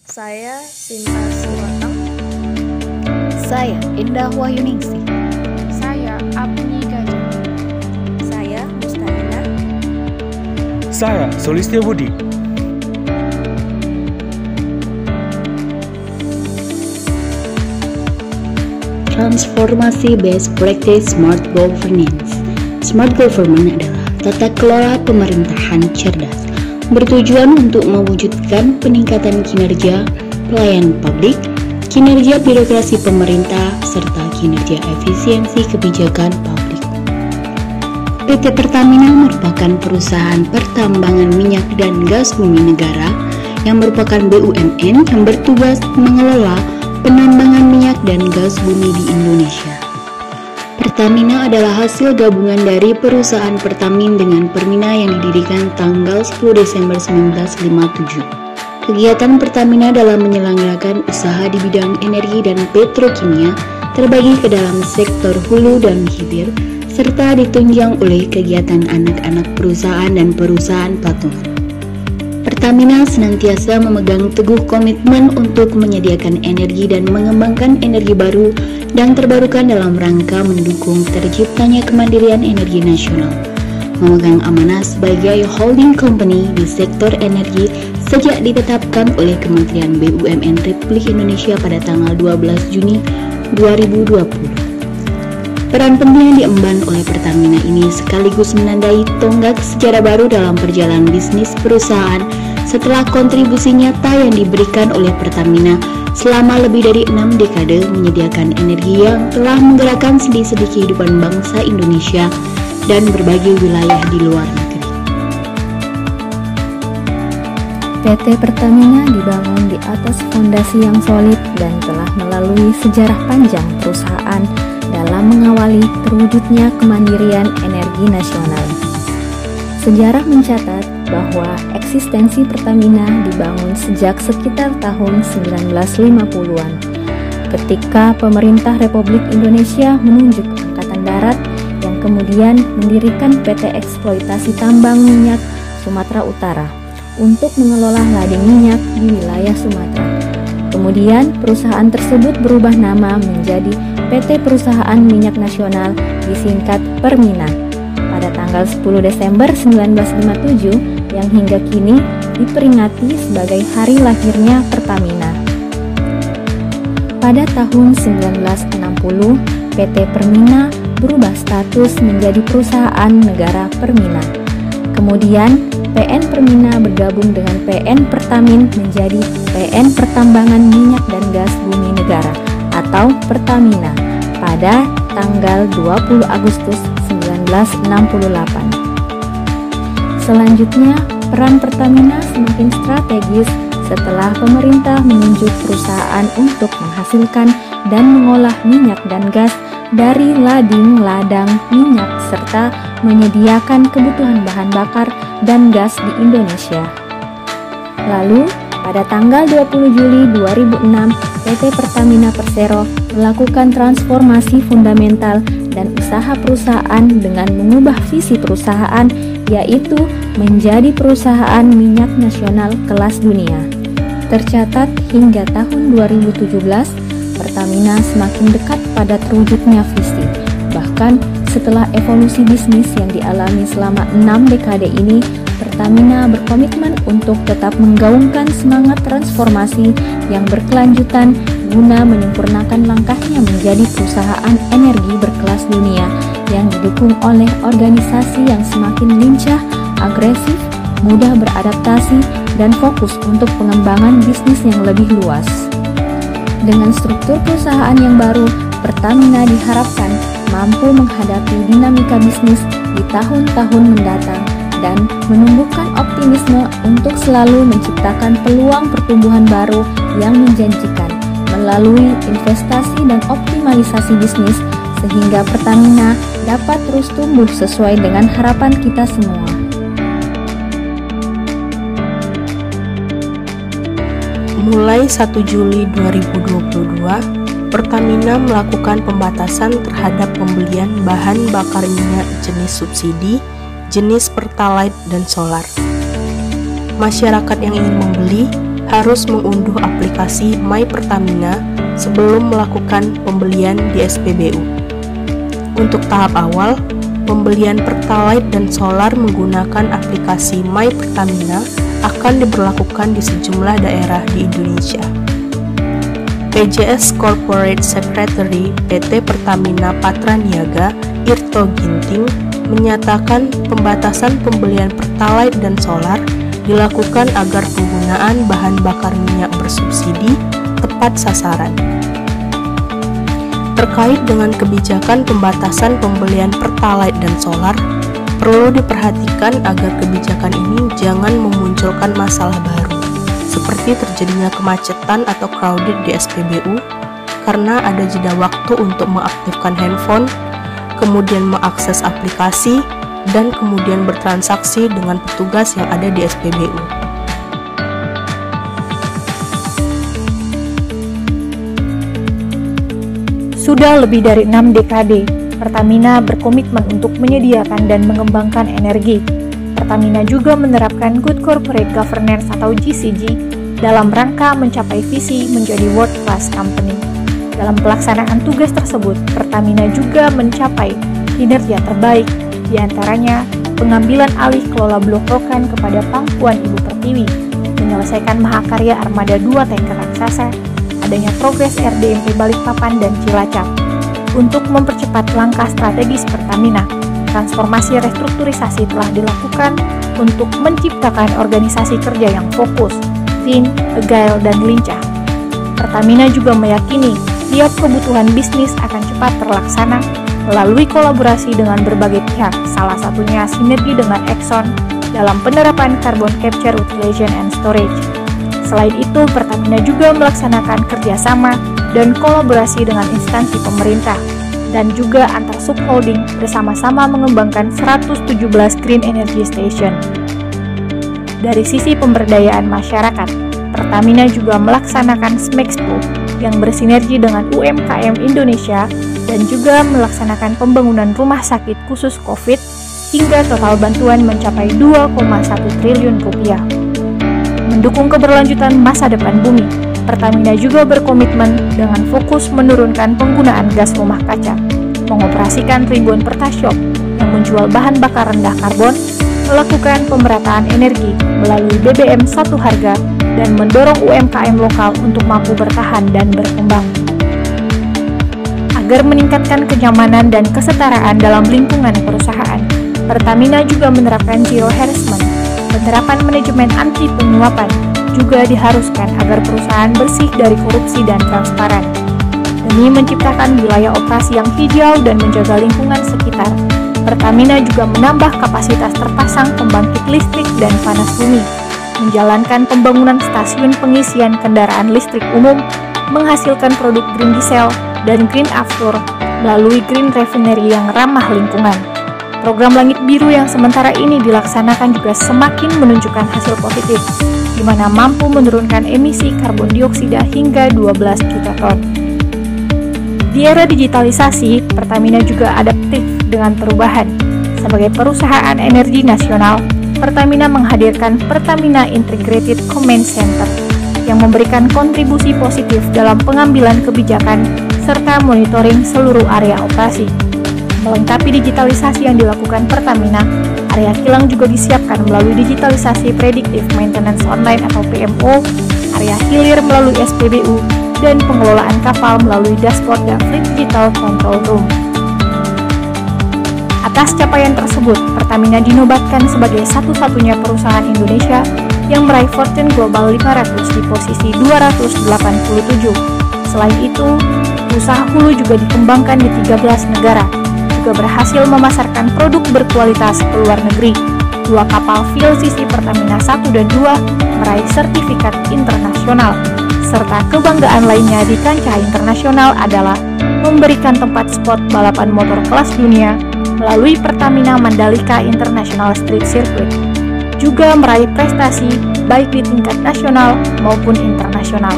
Saya Sinta Siwatang. Saya Indah Wahyuningsih. Saya Apni Gajah. Saya Mustalina. Saya Solistya Budi. Transformasi Best Practice Smart Governance. Smart Government adalah tata kelola pemerintahan cerdas, bertujuan untuk mewujudkan peningkatan kinerja pelayanan publik, kinerja birokrasi pemerintah, serta kinerja efisiensi kebijakan publik. PT Pertamina merupakan perusahaan pertambangan minyak dan gas bumi negara yang merupakan BUMN yang bertugas mengelola penambangan minyak dan gas bumi di Indonesia. Pertamina adalah hasil gabungan dari perusahaan Pertamin dengan Permina yang didirikan tanggal 10 Desember 1957. Kegiatan Pertamina dalam menyelenggarakan usaha di bidang energi dan petrokimia terbagi ke dalam sektor hulu dan hilir, serta ditunjang oleh kegiatan anak-anak perusahaan dan perusahaan patungan. Pertamina senantiasa memegang teguh komitmen untuk menyediakan energi dan mengembangkan energi baru dan terbarukan dalam rangka mendukung terciptanya kemandirian energi nasional. Memegang amanah sebagai holding company di sektor energi sejak ditetapkan oleh Kementerian BUMN Republik Indonesia pada tanggal 12 Juni 2020. Peran penting yang diemban oleh Pertamina ini sekaligus menandai tonggak sejarah baru dalam perjalanan bisnis perusahaan setelah kontribusi nyata yang diberikan oleh Pertamina selama lebih dari 6 dekade menyediakan energi yang telah menggerakkan sendi-sendi kehidupan bangsa Indonesia dan berbagai wilayah di luar negeri. PT Pertamina dibangun di atas fondasi yang solid dan telah melalui sejarah panjang perusahaan dalam mengawali terwujudnya kemandirian energi nasional. Sejarah mencatat bahwa eksistensi Pertamina dibangun sejak sekitar tahun 1950-an, ketika pemerintah Republik Indonesia menunjuk Angkatan Darat yang kemudian mendirikan PT Eksploitasi Tambang Minyak Sumatera Utara untuk mengelola lading minyak di wilayah Sumatera. Kemudian perusahaan tersebut berubah nama menjadi PT Perusahaan Minyak Nasional, disingkat Permina, pada tanggal 10 Desember 1957 yang hingga kini diperingati sebagai hari lahirnya Pertamina. Pada tahun 1960, PT Permina berubah status menjadi perusahaan negara Permina. Kemudian PN Permina bergabung dengan PN Pertamin menjadi PN Pertambangan Minyak dan Gas Bumi Negara atau Pertamina pada tanggal 20 Agustus 1968. Selanjutnya, peran Pertamina semakin strategis setelah pemerintah menunjuk perusahaan untuk menghasilkan dan mengolah minyak dan gas dari lading-ladang minyak serta menyediakan kebutuhan bahan bakar dan gas di Indonesia. Lalu, pada tanggal 20 Juli 2006, PT Pertamina Persero melakukan transformasi fundamental dan usaha perusahaan dengan mengubah visi perusahaan, yaitu menjadi perusahaan minyak nasional kelas dunia. Tercatat hingga tahun 2017, Pertamina semakin dekat pada terwujudnya visi. Bahkan setelah evolusi bisnis yang dialami selama 6 dekade ini, Pertamina berkomitmen untuk tetap menggaungkan semangat transformasi yang berkelanjutan guna menyempurnakan langkahnya menjadi perusahaan energi berkelas dunia yang didukung oleh organisasi yang semakin lincah, agresif, mudah beradaptasi, dan fokus untuk pengembangan bisnis yang lebih luas. Dengan struktur perusahaan yang baru, Pertamina diharapkan mampu menghadapi dinamika bisnis di tahun-tahun mendatang dan menumbuhkan optimisme untuk selalu menciptakan peluang pertumbuhan baru yang menjanjikan melalui investasi dan optimalisasi bisnis sehingga Pertamina dapat terus tumbuh sesuai dengan harapan kita semua. Mulai 1 Juli 2022, Pertamina melakukan pembatasan terhadap pembelian bahan bakar minyak jenis subsidi, jenis Pertalite dan solar. Masyarakat yang ingin membeli harus mengunduh aplikasi My Pertamina sebelum melakukan pembelian di SPBU. Untuk tahap awal, pembelian Pertalite dan solar menggunakan aplikasi My Pertamina akan diberlakukan di sejumlah daerah di Indonesia. PJS Corporate Secretary PT Pertamina Patraniaga, Irto Ginting, menyatakan pembatasan pembelian Pertalite dan solar dilakukan agar penggunaan bahan bakar minyak bersubsidi tepat sasaran. Terkait dengan kebijakan pembatasan pembelian Pertalite dan solar, perlu diperhatikan agar kebijakan ini jangan memunculkan masalah baru, seperti terjadinya kemacetan atau crowded di SPBU, karena ada jeda waktu untuk mengaktifkan handphone, kemudian mengakses aplikasi, dan kemudian bertransaksi dengan petugas yang ada di SPBU. Sudah lebih dari 6 dekade, Pertamina berkomitmen untuk menyediakan dan mengembangkan energi. Pertamina juga menerapkan Good Corporate Governance atau GCG dalam rangka mencapai visi menjadi world class company. Dalam pelaksanaan tugas tersebut, Pertamina juga mencapai kinerja terbaik, di antaranya pengambilan alih kelola blok Rokan kepada Pangkuan Ibu Pertiwi, menyelesaikan mahakarya armada 2 tanker raksasa, adanya progres RDMP Balikpapan dan Cilacap. Untuk mempercepat langkah strategis Pertamina, transformasi restrukturisasi telah dilakukan untuk menciptakan organisasi kerja yang fokus, lean, agile, dan lincah. Pertamina juga meyakini tiap kebutuhan bisnis akan cepat terlaksana melalui kolaborasi dengan berbagai pihak, salah satunya sinergi dengan Exxon dalam penerapan carbon capture, utilization, and storage. Selain itu, Pertamina juga melaksanakan kerjasama dan kolaborasi dengan instansi pemerintah dan juga antar subholding bersama-sama mengembangkan 117 Green Energy Station. Dari sisi pemberdayaan masyarakat, Pertamina juga melaksanakan Smexpo yang bersinergi dengan UMKM Indonesia dan juga melaksanakan pembangunan rumah sakit khusus COVID hingga total bantuan mencapai 2,1 triliun rupiah. Mendukung keberlanjutan masa depan bumi, Pertamina juga berkomitmen dengan fokus menurunkan penggunaan gas rumah kaca, mengoperasikan ribuan pertashop yang menjual bahan bakar rendah karbon, melakukan pemerataan energi melalui BBM satu harga, dan mendorong UMKM lokal untuk mampu bertahan dan berkembang. Agar meningkatkan kenyamanan dan kesetaraan dalam lingkungan perusahaan, Pertamina juga menerapkan zero harassment. Penerapan manajemen anti penyuapan juga diharuskan agar perusahaan bersih dari korupsi dan transparan. Demi menciptakan wilayah operasi yang hijau dan menjaga lingkungan sekitar, Pertamina juga menambah kapasitas terpasang pembangkit listrik dan panas bumi, menjalankan pembangunan stasiun pengisian kendaraan listrik umum, menghasilkan produk green diesel dan green aftur melalui green refinery yang ramah lingkungan. Program Langit Biru yang sementara ini dilaksanakan juga semakin menunjukkan hasil positif, di mana mampu menurunkan emisi karbon dioksida hingga 12 juta ton. Di era digitalisasi, Pertamina juga adaptif dengan perubahan. Sebagai perusahaan energi nasional, Pertamina menghadirkan Pertamina Integrated Command Center yang memberikan kontribusi positif dalam pengambilan kebijakan serta monitoring seluruh area operasi. Melengkapi digitalisasi yang dilakukan Pertamina, area kilang juga disiapkan melalui digitalisasi Predictive Maintenance Online atau PMO, area hilir melalui SPBU, dan pengelolaan kapal melalui dashboard dan Fleet Digital Control Room. Atas capaian tersebut, Pertamina dinobatkan sebagai satu-satunya perusahaan Indonesia yang meraih Fortune Global 500 di posisi 287. Selain itu, usaha hulu juga dikembangkan di 13 negara, juga berhasil memasarkan produk berkualitas ke luar negeri. 2 kapal VLCC Pertamina 1 dan 2 meraih sertifikat internasional, serta kebanggaan lainnya di kancah internasional adalah memberikan tempat spot balapan motor kelas dunia melalui Pertamina Mandalika International Street Circuit, juga meraih prestasi baik di tingkat nasional maupun internasional.